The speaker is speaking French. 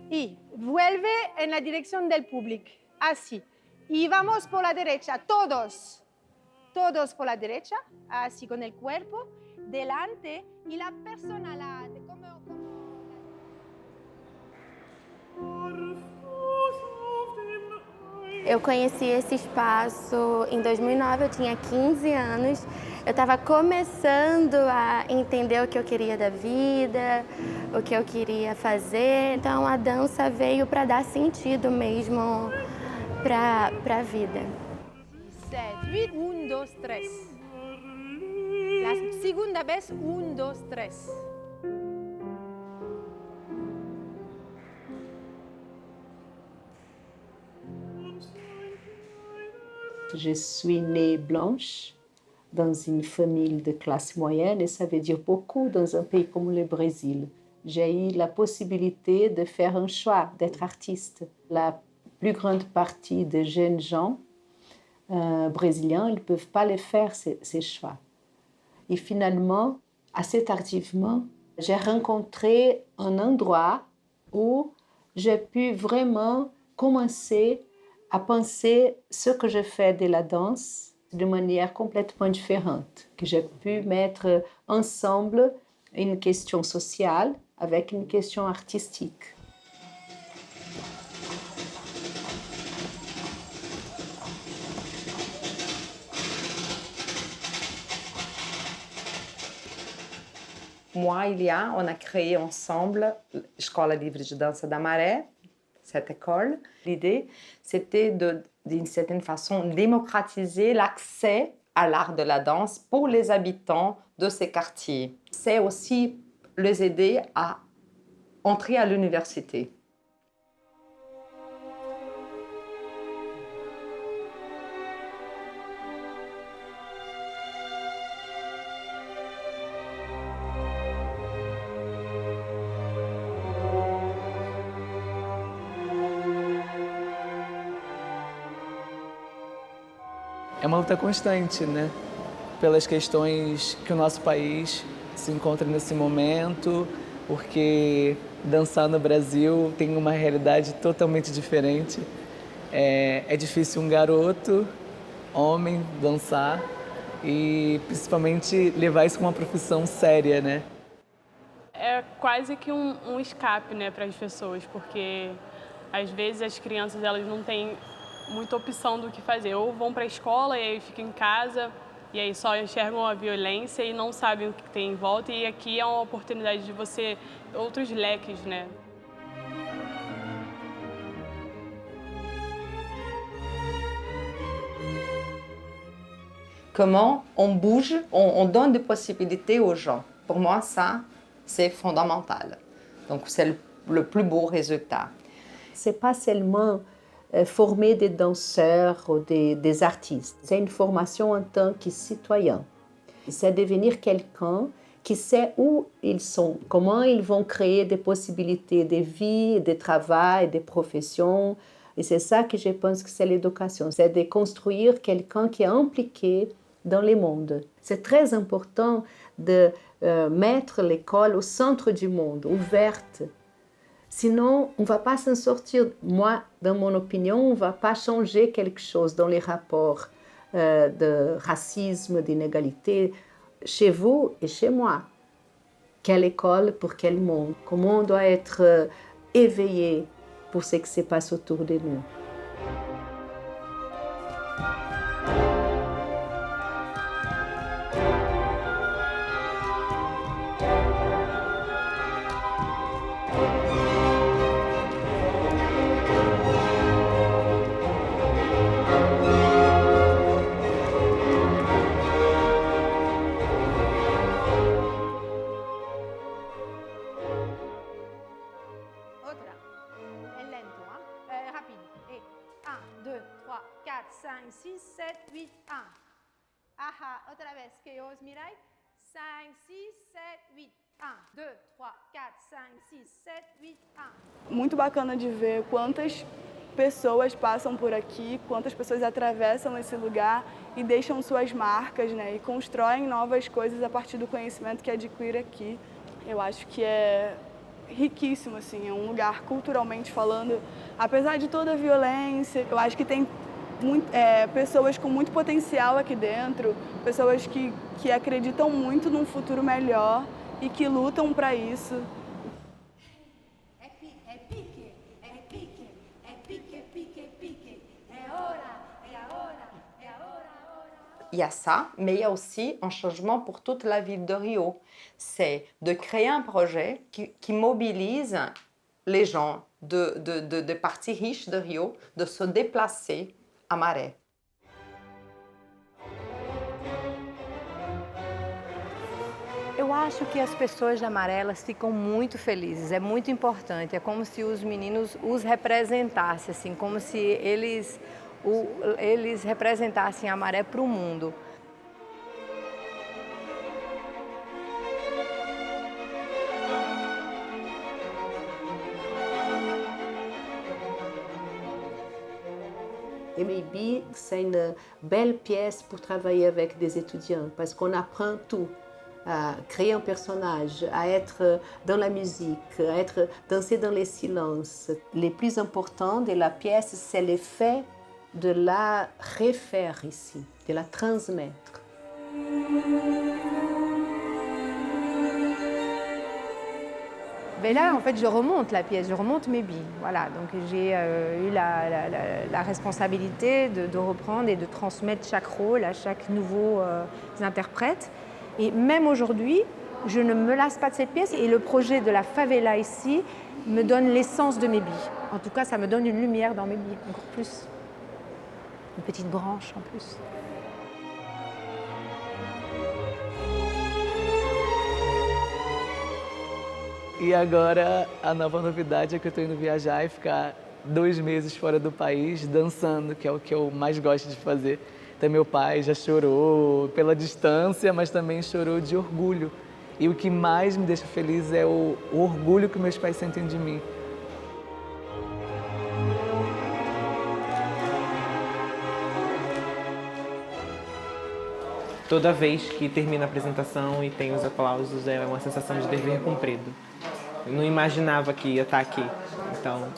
Y vuelve en la dirección del público, así. Y vamos por la derecha, todos. Todos por la derecha, así con el cuerpo, delante y la persona, Eu conheci esse espaço em 2009, eu tinha 15 anos. Eu estava começando a entender o que eu queria da vida, o que eu queria fazer. Então a dança veio para dar sentido mesmo para a vida. 7, 8, 1, 2, 3. La segunda vez, 1, 2, 3. Je suis née blanche dans une famille de classe moyenne et ça veut dire beaucoup dans un pays comme le Brésil. J'ai eu la possibilité de faire un choix, d'être artiste. La plus grande partie des jeunes gens brésiliens, ils ne peuvent pas les faire, ces choix. Et finalement, assez tardivement, j'ai rencontré un endroit où j'ai pu vraiment commencer à penser ce que je fais de la danse de manière complètement différente, que j'ai pu mettre ensemble une question sociale avec une question artistique. Moi, on a créé ensemble l'École libre de danse da Maré, cette école. L'idée, c'était d'une certaine façon démocratiser l'accès à l'art de la danse pour les habitants de ces quartiers. C'est aussi les aider à entrer à l'université. É uma luta constante, né? Pelas questões que o nosso país se encontra nesse momento, porque dançar no Brasil tem uma realidade totalmente diferente. É difícil um garoto, homem, dançar e principalmente levar isso como uma profissão séria, né? É quase que um escape, né, para as pessoas, porque às vezes as crianças elas não têm muita opção do que fazer. Ou vão para a escola e aí ficam em casa e aí só enxergam a violência e não sabem o que tem em volta. E aqui é uma oportunidade de você outros leques, né? Comment on bouge, on donne des possibilités aux gens. Pour moi, ça, c'est fondamental. Donc, c'est le plus beau résultat. C'est pas seulement former des danseurs ou des artistes. C'est une formation en tant que citoyen. C'est devenir quelqu'un qui sait où ils sont, comment ils vont créer des possibilités de vie, de travail, de profession. Et c'est ça que je pense que c'est l'éducation. C'est de construire quelqu'un qui est impliqué dans le monde. C'est très important de mettre l'école au centre du monde, ouverte. Sinon, on ne va pas s'en sortir. Moi, dans mon opinion, on ne va pas changer quelque chose dans les rapports de racisme, d'inégalité, chez vous et chez moi. Quelle école pour quel monde? Comment on doit être éveillé pour ce qui se passe autour de nous? outra vez, que os mirai. 5, 6, 7, 8. 1, 2, 3, 4, 5, 6, 7, 8, 1. Muito bacana de ver quantas pessoas passam por aqui, quantas pessoas atravessam esse lugar e deixam suas marcas, né? E constroem novas coisas a partir do conhecimento que adquire aqui. Eu acho que é riquíssimo, assim, é um lugar culturalmente falando, apesar de toda a violência, eu acho que tem pessoas com muito potencial aqui dentro, pessoas que acreditam muito num futuro melhor e que lutam para isso. Il y a ça, mais il y a aussi un changement pour toute la ville de Rio. C'est de créer un projet qui mobilise les gens de parties riches de Rio de se déplacer à Maré. Eu acho que as pessoas da Maré, elas ficam muito felizes, é muito importante, é como se os meninos os representassem, assim, como se eles representassem a Maré para o mundo. Et maybe c'est une belle pièce pour travailler avec des étudiants parce qu'on apprend tout, à créer un personnage, à être dans la musique, à être danser dans les silences. Le plus important de la pièce, c'est le fait de la refaire ici, de la transmettre. Mais là, en fait, je remonte la pièce, je remonte mes billes. Voilà, donc j'ai eu la responsabilité de reprendre et de transmettre chaque rôle à chaque nouveau interprète. Et même aujourd'hui, je ne me lasse pas de cette pièce et le projet de la favela ici me donne l'essence de mes billes. En tout cas, ça me donne une lumière dans mes billes, encore plus. Une petite branche en plus. E agora a nova novidade é que eu estou indo viajar e ficar 2 meses fora do país dançando, que é o que eu mais gosto de fazer. Então meu pai já chorou pela distância, mas também chorou de orgulho. E o que mais me deixa feliz é o orgulho que meus pais sentem de mim. Toda vez que termina a apresentação e tem os aplausos, é uma sensação de dever cumprido. Eu não imaginava que ia estar aqui, então